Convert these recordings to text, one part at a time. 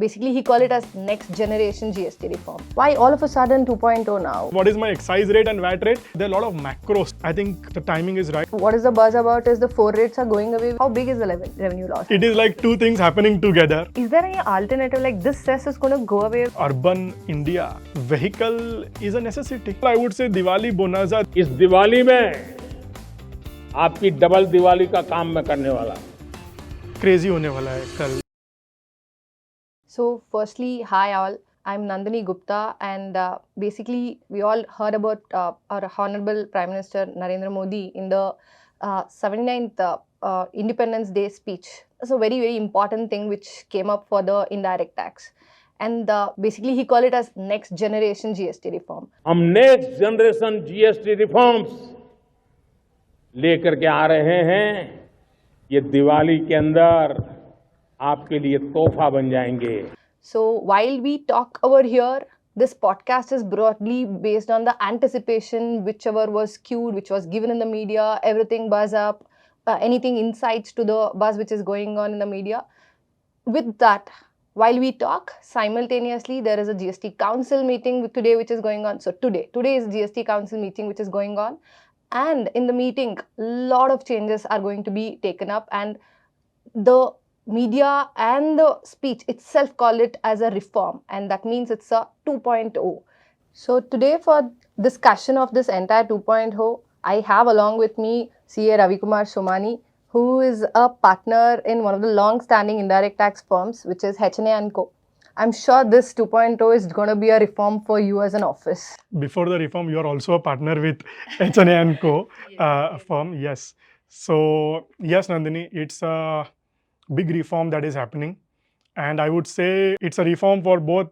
basically he called it as next generation GST reform. Why all of a sudden 2.0 now? What is my excise rate and VAT rate? There are a lot of macros. I think the timing is right. What is the buzz about is the 4 rates are going away. How big is the revenue loss? It is like two things happening together. Is there any alternative, like this cess is going to go away? Urban India, vehicle is a necessity. I would say Diwali bonanza. इस दिवाली में आपकी double Diwali का काम मैं करने वाला हूं। Crazy होने वाला है कल. So firstly, hi all. I'm Nandini Gupta, and basically we all heard about our Honorable Prime Minister Narendra Modi in the 79th Independence Day speech. It's a very, very important thing which came up for the indirect tax. And basically he called it as next generation GST reform. हम next generation GST reforms लेकर के आ रहे हैं। ये दिवाली के अंदर आपके लिए तोहफा बन जाएंगे। So while we talk over here, this podcast is broadly based on the anticipation, whichever was cued, which was given in the media, everything buzz up, anything insights to the buzz which is going on in the media. With that, while we talk, simultaneously there is a GST Council meeting today which is going on. So today is GST Council meeting which is going on. And in the meeting, a lot of changes are going to be taken up, and the media and the speech itself call it as a reform, and that means it's a 2.0. So today for discussion of this entire 2.0, I have along with me CA Ravi Kumar Somani, who is a partner in one of the long-standing indirect tax firms, which is H&A & Co. I'm sure this 2.0 is going to be a reform for you as an office. Before the reform, you are also a partner with H&A & Co. Firm. Yes. So yes, Nandini, it's a big reform that is happening, and I would say it's a reform for both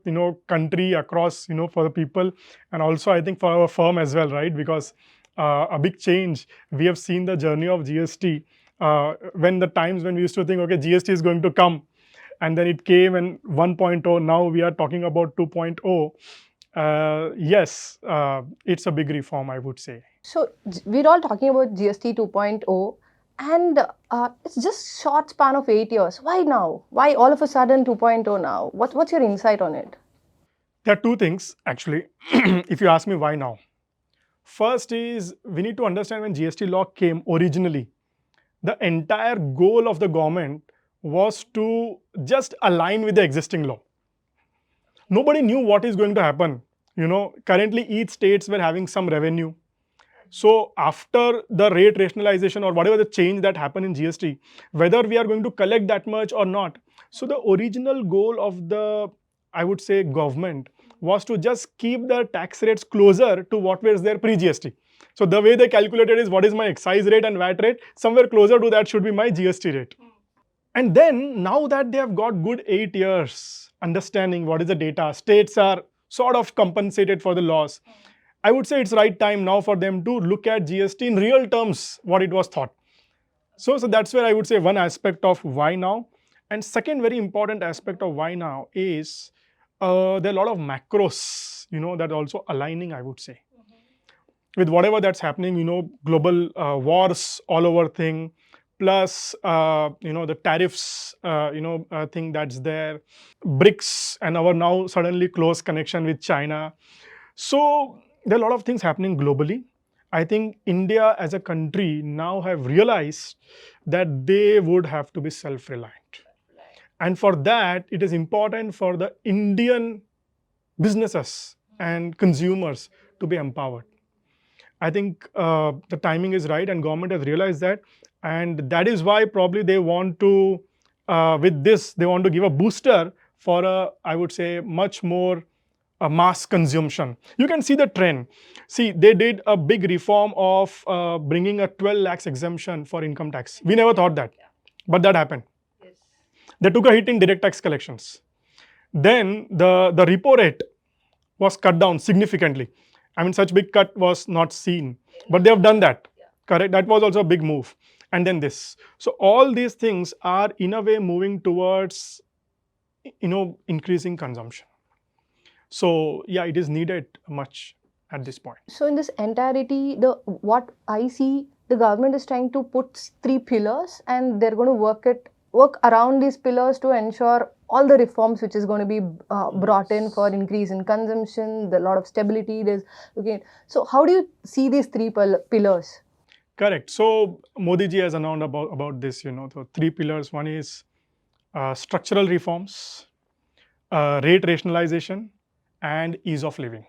country across for the people, and also I think for our firm as well, right? Because a big change. We have seen the journey of GST when the times when we used to think, okay, GST is going to come, and then it came and 1.0. Now we are talking about 2.0. Yes, it's a big reform, I would say. So we're all talking about GST 2.0. And it's just short span of 8 years. Why now? Why all of a sudden 2.0 now? What's your insight on it? There are two things actually, if you ask me why now. First is we need to understand when GST law came originally, the entire goal of the government was to just align with the existing law. Nobody knew what is going to happen. Currently each states were having some revenue. So after the rate rationalization or whatever the change that happened in GST, whether we are going to collect that much or not. So the original goal of the, I would say, government was to just keep the tax rates closer to what was there pre-GST. So the way they calculated is what is my excise rate and VAT rate, somewhere closer to that should be my GST rate. And then now that they have got good 8 years understanding what is the data, states are sort of compensated for the loss. I would say it's right time now for them to look at GST in real terms, what it was thought. So that's where I would say one aspect of why now. And second very important aspect of why now is there are a lot of macros, that are also aligning, I would say. With whatever that's happening, global wars all over thing, plus, the tariffs, thing that's there, BRICS and our now suddenly close connection with China. So there are a lot of things happening globally. I think India as a country now have realized that they would have to be self-reliant. And for that, it is important for the Indian businesses and consumers to be empowered. I think the timing is right and government has realized that. And that is why probably they want to, with this, they want to give a booster for I would say, much more mass consumption. You can see the trend. See, they did a big reform of bringing a 12 lakhs exemption for income tax. We never thought that, but that happened. Yes. They took a hit in direct tax collections. Then the repo rate was cut down significantly. I mean, such big cut was not seen, but they have done that. Yeah. Correct? That was also a big move. And then this. So all these things are in a way moving towards, increasing consumption. So yeah, it is needed much at this point. So in this entirety, what I see, the government is trying to put 3 pillars, and they're going to work around these pillars to ensure all the reforms which is going to be brought in for increase in consumption, the lot of stability. There's okay. So how do you see these three pillars? Correct. So Modi ji has announced about this, the three pillars. One is structural reforms, rate rationalization, and ease of living.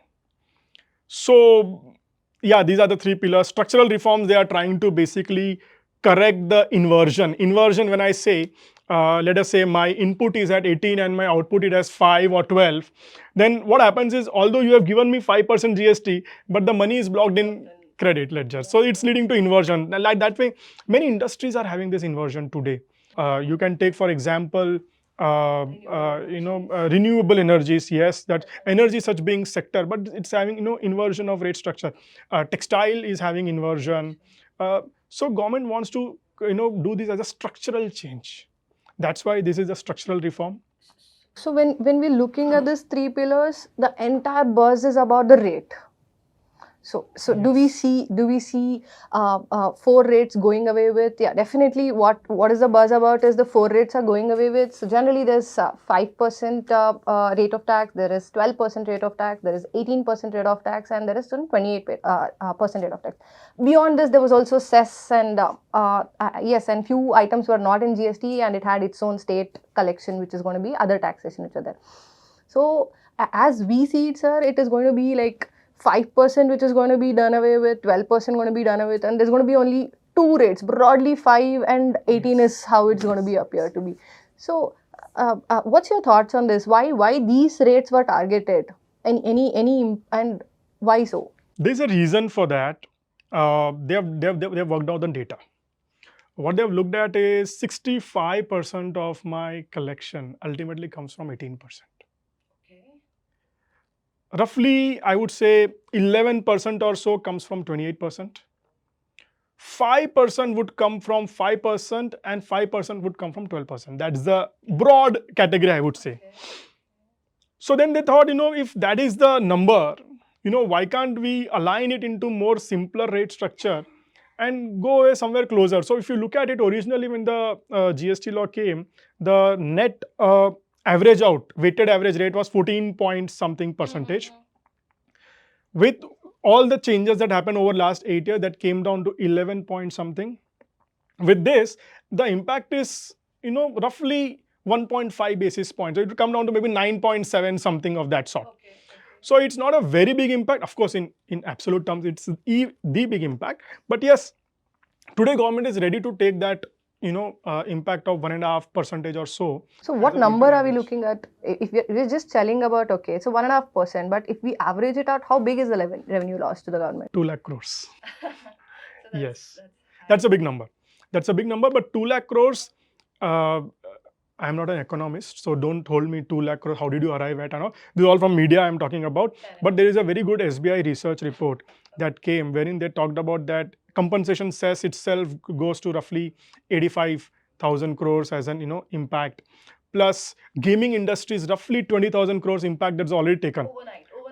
So yeah, these are the three pillars. Structural reforms, they are trying to basically correct the inversion. Inversion, when I say, let us say my input is at 18 and my output is as 5 or 12, then what happens is, although you have given me 5% GST, but the money is blocked in credit ledger. So it's leading to inversion. Like that way, many industries are having this inversion today. You can take, for example, renewable energies. Yes, that energy such being sector, but it's having inversion of rate structure. Textile is having inversion. So government wants to do this as a structural change. That's why this is a structural reform. So when we're looking at these three pillars, the entire buzz is about the rate. So Yes. do we see four rates going away with? Yeah, definitely. What is the buzz about is the four rates are going away with. So generally there's 5% rate of tax, there is 12% rate of tax, there is 18% rate of tax, and there is 28% rate of tax. Beyond this, there was also cess and yes, and few items were not in GST, and it had its own state collection, which is going to be other taxation which are there. So as we see it, sir, it is going to be like 5% which is going to be done away with, 12% going to be done away with, and there's going to be only two rates, broadly 5 and 18 is how it's going to be appear to be. So what's your thoughts on this? Why these rates were targeted? And why so? There's a reason for that. They have worked out the data. What they have looked at is 65% of my collection ultimately comes from 18%. Roughly, I would say 11% or so comes from 28%. 5% would come from 5% and 5% would come from 12%. That's the broad category, I would say. So then they thought, if that is the number, why can't we align it into more simpler rate structure and go away somewhere closer? So if you look at it, originally when the GST law came, the net average out, weighted average rate was 14 point something percentage. With all the changes that happened over last 8 years, that came down to 11 point something. With this, the impact is, roughly 1.5 basis points. So it will come down to maybe 9.7 something of that sort. So it's not a very big impact. Of course, in absolute terms, it's the big impact. But yes, today government is ready to take that impact of 1.5% or so. So what number are we looking at? If we're just telling about, okay, so 1.5%, but if we average it out, how big is the revenue loss to the government? 2 lakh crores. Yes, that's a big number. That's a big number, but 2 lakh crores, I'm not an economist, so don't hold me 2 lakh crores. How did you arrive at? This is all from media I'm talking about. But there is a very good SBI research report that came wherein they talked about that compensation cess itself goes to roughly 85,000 crores as an impact. Plus gaming industry is roughly 20,000 crores impact that's already taken.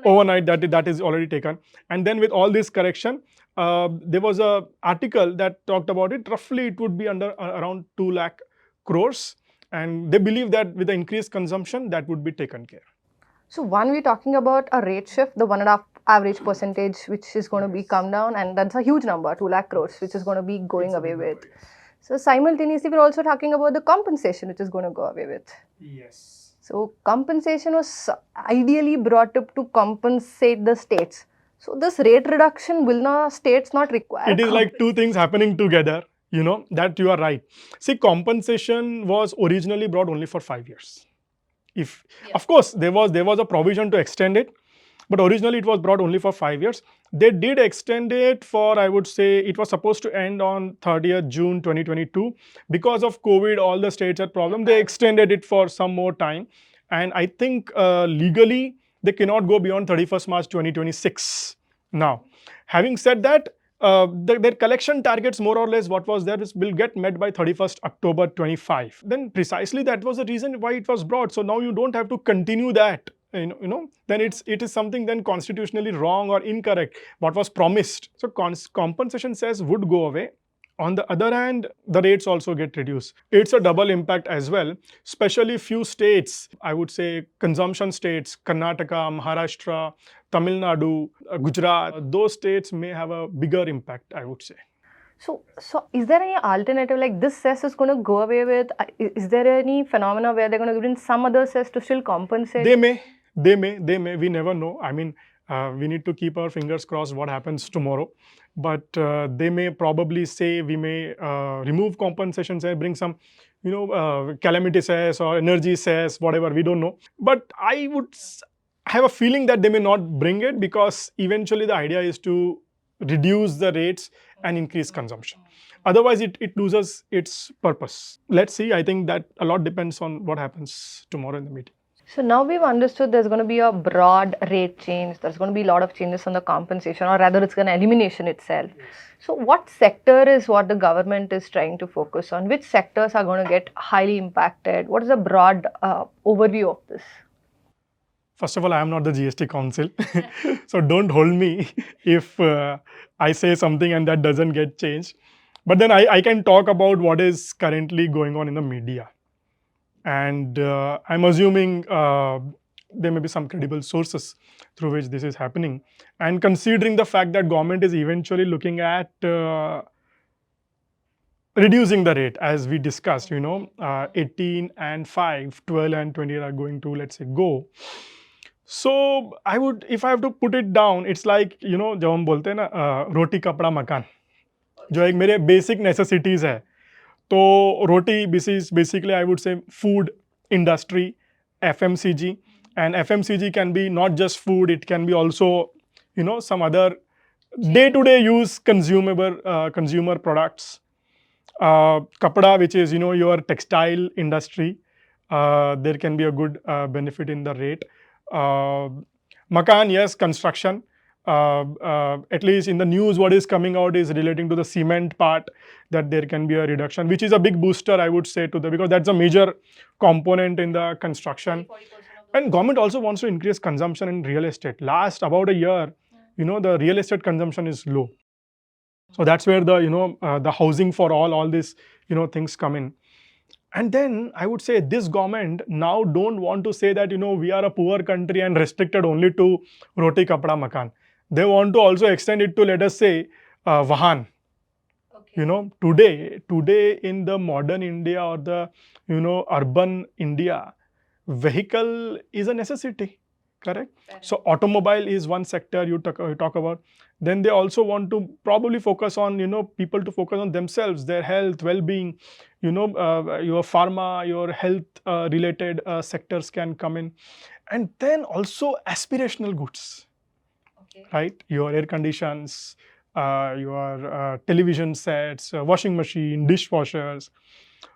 Overnight that is already taken. And then with all this correction, there was a article that talked about it. Roughly it would be around 2 lakh crores. And they believe that with the increased consumption, that would be taken care. So one, we're talking about a rate shift, the 1.5 average percentage, which is going to be come down, and that's a huge number, 2 lakh crores, which is going to be going away with. So simultaneously, we're also talking about the compensation, which is going to go away with. Yes. So compensation was ideally brought up to compensate the states. So this rate reduction will not states not require. It is like two things happening together. That you are right. See, compensation was originally brought only for 5 years. Of course, there was a provision to extend it, but originally it was brought only for 5 years. They did extend it for, I would say, it was supposed to end on 30th June 2022. Because of COVID, all the states had problem. They extended it for some more time. And I think legally, they cannot go beyond 31st March 2026. Now, having said that, their collection targets, more or less what was there, will get met by 31st October 25. Then precisely that was the reason why it was brought. So now you don't have to continue that. Then it is something then constitutionally wrong or incorrect, what was promised. So compensation cess would go away. On the other hand, the rates also get reduced. It's a double impact as well, especially few states, I would say consumption states, Karnataka, Maharashtra, Tamil Nadu, Gujarat, those states may have a bigger impact, I would say. So is there any alternative, like this cess is going to go away with? Is there any phenomena where they're going to give in some other cess to still compensate? They may. We never know. I mean, we need to keep our fingers crossed what happens tomorrow. But they may probably say we may remove compensations and bring some, calamity cess or energy cess, whatever. We don't know. But I would have a feeling that they may not bring it because eventually the idea is to reduce the rates and increase consumption. Otherwise, it loses its purpose. Let's see. I think that a lot depends on what happens tomorrow in the meeting. So now we've understood there's going to be a broad rate change. There's going to be a lot of changes on the compensation, or rather it's going to elimination itself. Yes. So what sector is what the government is trying to focus on? Which sectors are going to get highly impacted? What is the broad overview of this? First of all, I am not the GST council. So don't hold me if I say something and that doesn't get changed. But then I can talk about what is currently going on in the media. And I'm assuming there may be some credible sources through which this is happening. And considering the fact that government is eventually looking at reducing the rate, as we discussed, 18 and 5, 12 and 20 are going to, let's say, go. So I would, if I have to put it down, it's like, जब हम बोलते हैं ना रोटी कपड़ा मकान, जो एक मेरे बेसिक नेसेसिटीज़ है, तो रोटी basically I would say food industry, FMCG, and FMCG can be not just food, it can be also, some other day-to-day use consumer products. Kapda, which is, your textile industry, there can be a good benefit in the rate. Makan, yes, construction. At least in the news, what is coming out is relating to the cement part, that there can be a reduction, which is a big booster, I would say, because that's a major component in the construction. And government also wants to increase consumption in real estate. Last about a year, the real estate consumption is low. So that's where the, the housing for all these, things come in. And then I would say this government now don't want to say that, we are a poor country and restricted only to roti, kapda, makan. They want to also extend it to, let us say, vahan. Okay. Today in the modern India or the, urban India, vehicle is a necessity, correct? So automobile is one sector you talk about. Then they also want to probably focus on, people to focus on themselves, their health, well-being, your pharma, your health related sectors can come in. And then also aspirational goods, okay, right? Your air conditions, your television sets, washing machine, dishwashers.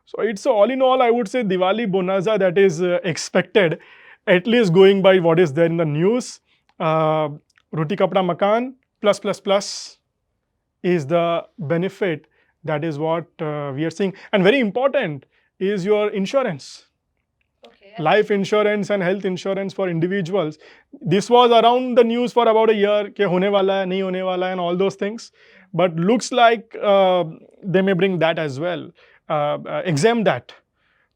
So it's all in all, I would say Diwali bonanza that is expected, at least going by what is there in the news. Roti kapda makan plus is the benefit. That is what we are seeing. And very important is your insurance. Okay. Life insurance and health insurance for individuals. This was around the news for about a year, ke hone wala hai, nahi hone wala hai, and all those things. But looks like they may bring that as well, exempt that.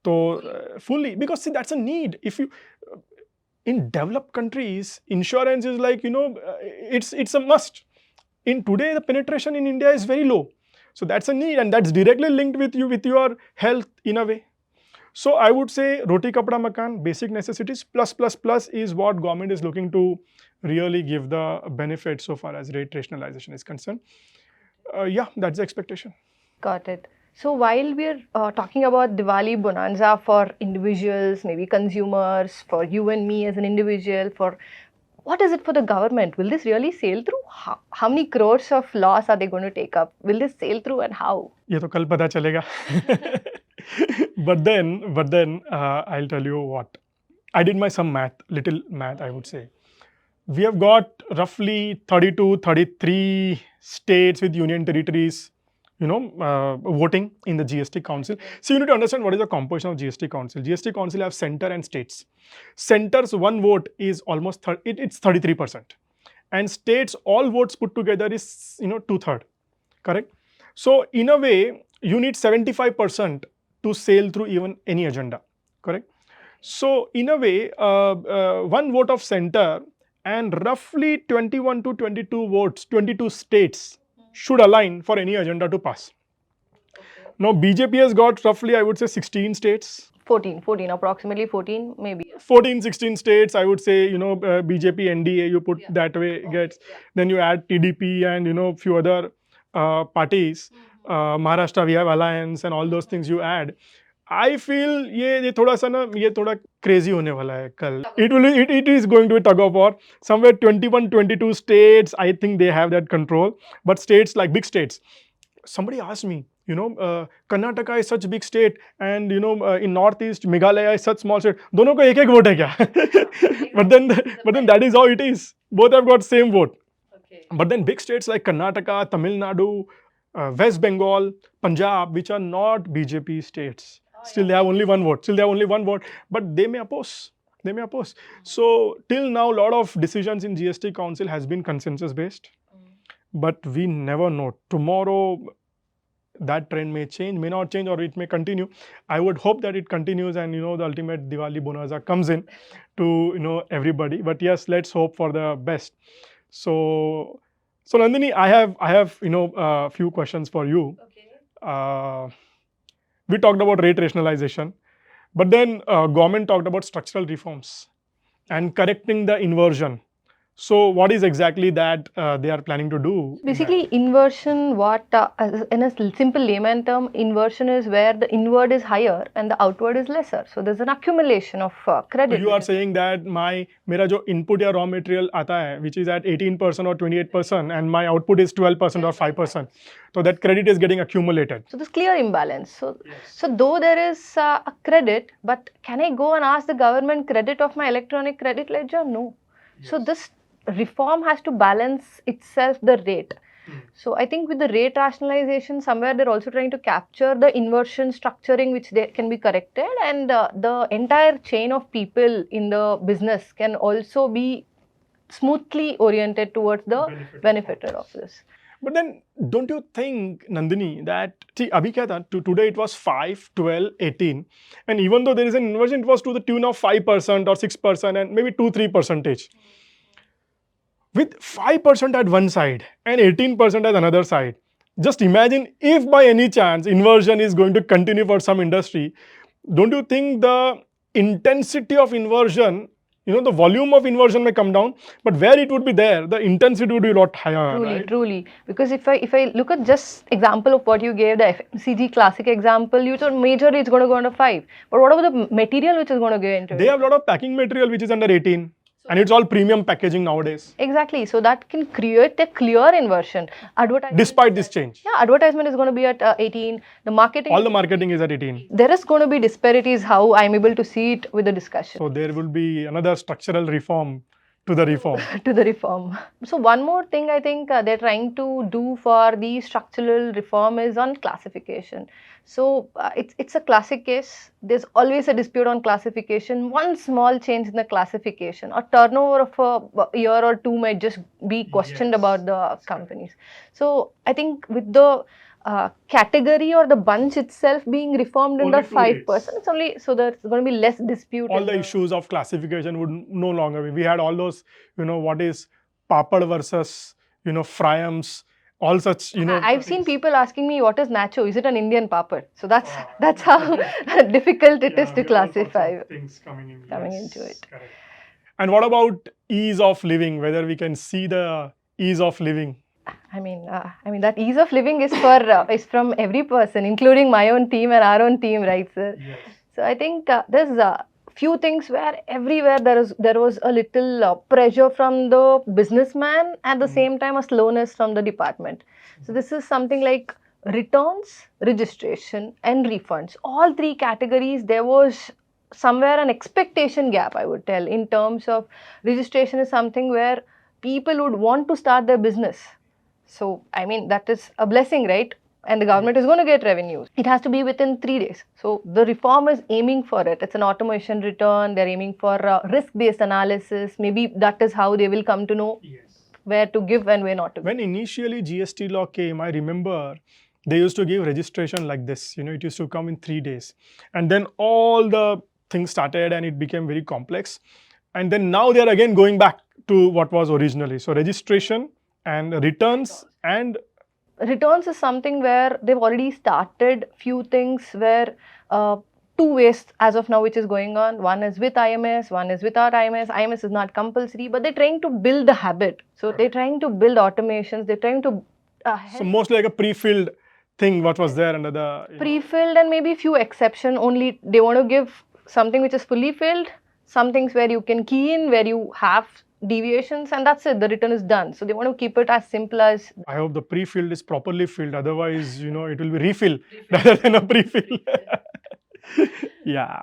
So fully, because see, that's a need. If you in developed countries, insurance is like, it's a must. In today, the penetration in India is very low. So that's a need, and that's directly linked with your health in a way. So I would say roti kapda makan, basic necessities, plus is what government is looking to really give the benefit so far as rate rationalization is concerned. Yeah, that's the expectation. Got it. So while we're talking about Diwali bonanza for individuals, maybe consumers, for you and me as an individual, what is it for the government? Will this really sail through? How many crores of loss are they going to take up? Will this sail through, and how? ये तो कल पता चलेगा. But then I'll tell you what. I did little math, I would say. We have got roughly 32, 33 states with union territories, voting in the GST Council. So you need to understand what is the composition of GST Council. GST Council have center and states. Center's one vote is almost it's 33%, and states all votes put together is 2/3, correct? So in a way, you need 75% to sail through even any agenda, correct? So in a way, one vote of center and roughly 21 to 22 votes, 22 states should align for any agenda to pass. Now BJP has got roughly, I would say, 16 states. 14, approximately 14, maybe. 14, 16 states, I would say, BJP, NDA, you put that way, gets. Then you add TDP and, few other parties. Maharashtra, we have alliance and all those things you add. I feel ये थोड़ा सा ना ये थोड़ा crazy होने वाला है कल. It is going to be tug of war. Somewhere 21, 22 states, I think they have that control. But states like big states, somebody asked me, Karnataka is such a big state and in northeast Meghalaya is such small state. दोनों को एक एक vote है क्या? but then that is how it is. Both have got same vote. But then big states like Karnataka, Tamil Nadu, West Bengal, Punjab, which are not BJP states, still they have only one vote. But they may oppose. So till now, a lot of decisions in GST Council has been consensus based. But we never know. Tomorrow, that trend may change, may not change, or it may continue. I would hope that it continues and the ultimate Diwali bonanza comes in to everybody. But yes, let's hope for the best. So Nandini, I have a few questions for you. We talked about rate rationalization, but then government talked about structural reforms and correcting the inversion. So what is exactly that they are planning to do? Basically, inversion, in a simple layman term, inversion is where the inward is higher and the outward is lesser. So there's an accumulation of credit. So you are saying that मेरा जो input या raw material आता है, which is at 18% or 28%, and my output is 12% or 5%. So that credit is getting accumulated. So there's clear imbalance. So though there is a credit, but can I go and ask the government credit of my electronic credit ledger? No. Yes. So this reform has to balance itself the rate. So I think with the rate rationalization, somewhere they're also trying to capture the inversion structuring which they can be corrected, and the entire chain of people in the business can also be smoothly oriented towards the benefit of this. But then don't you think, Nandini, that abhi kya tha, today it was 5, 12, 18, and even though there is an inversion, it was to the tune of 5% or 6% and maybe 2-3%. With 5% at one side and 18% at another side. Just imagine if by any chance inversion is going to continue for some industry, don't you think the intensity of inversion, the volume of inversion may come down, but where it would be there, the intensity would be a lot higher. Truly. Because if I look at just example of what you gave, the FMCG classic example, you thought majorly it's going to go under 5. But what about the material which is going to go into it? They have a lot of packing material which is under 18. And it's all premium packaging nowadays. Exactly. So that can create a clear inversion. Despite this change. Yeah, advertisement is going to be at 18. The marketing. All the marketing is at 18. There is going to be disparities, how I'm able to see it with the discussion. So there will be another structural reform to the reform. To the reform. So one more thing I think they're trying to do for the structural reform is on classification. So it's a classic case. There's always a dispute on classification. One small change in the classification or turnover of a year or two might just be questioned about the companies. So I think with the category or the bunch itself being reformed under 5%, it's only so there's going to be less dispute. All the issues of classification would no longer be. We had all those, what is papad versus, fryams. All such, I've seen people asking me, what is nacho? Is it an Indian papad? So that's how difficult it is to classify. Things coming into it. Correct. And what about ease of living? Whether we can see the ease of living? I mean that ease of living is is from every person, including my own team and our own team, right, sir? Yes. So I think there's few things where everywhere there was a little pressure from the businessman, at the same time a slowness from the department. So this is something like returns, registration and refunds. All three categories, there was somewhere an expectation gap, I would tell, in terms of registration is something where people would want to start their business. So, I mean, that is a blessing, right? And the government is going to get revenues. It has to be within 3 days. So, the reform is aiming for it. It's an automation return. They're aiming for risk-based analysis. Maybe that is how they will come to know where to give and where not to give. When initially GST law came, I remember they used to give registration like this. It used to come in 3 days, and then all the things started and it became very complex. And then now they are again going back to what was originally. So registration and returns and Returns is something where they've already started few things where two ways as of now which is going on. One is with IMS, one is without IMS. IMS is not compulsory, but they're trying to build the habit. So they're trying to build automations. They're trying to so mostly like a pre-filled thing what was there under the pre-filled, and maybe few exception only. They want to give something which is fully filled, some things where you can key in, where you have deviations, and that's it. The return is done. So they want to keep it as simple as. I hope the pre-filled is properly filled. Otherwise, it will be refill rather than a pre-fill. Yeah.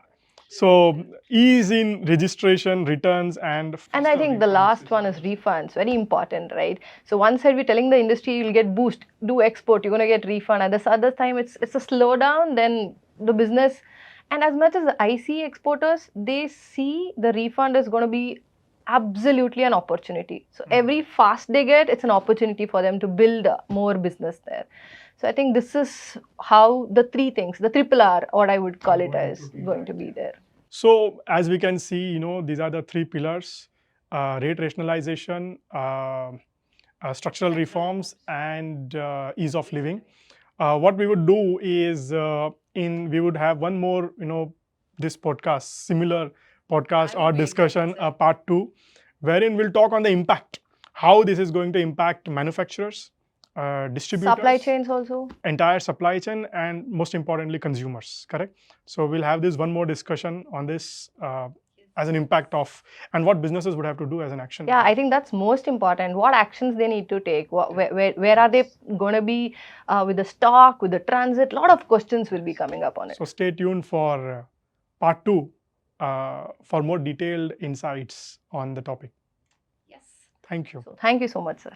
So ease in registration, returns, and And I think the last one is refunds. Very important, right? So one side we're telling the industry you'll get boost, do export, you're gonna get refund. At this other time it's a slowdown, then the business. And as much as the IC exporters, they see the refund is gonna be absolutely an opportunity. So every fast they get, it's an opportunity for them to build more business there. So I think this is how the three things, the triple R, what I would call it as, going to be there. So as we can see, these are the three pillars: rate rationalization, structural reforms, and ease of living. What we would do is we would have one more, this podcast, similar podcast or discussion, part 2, wherein we'll talk on the impact, how this is going to impact manufacturers, distributors, Supply chains also. entire supply chain, and most importantly consumers. Correct. So we'll have this one more discussion on this as an impact of, and what businesses would have to do as an action. Yeah, I think that's most important. What actions they need to take? Where are they going to be with the stock, with the transit? A lot of questions will be coming up on it. So stay tuned for part 2 for more detailed insights on the topic. Yes. Thank you. So thank you so much, sir.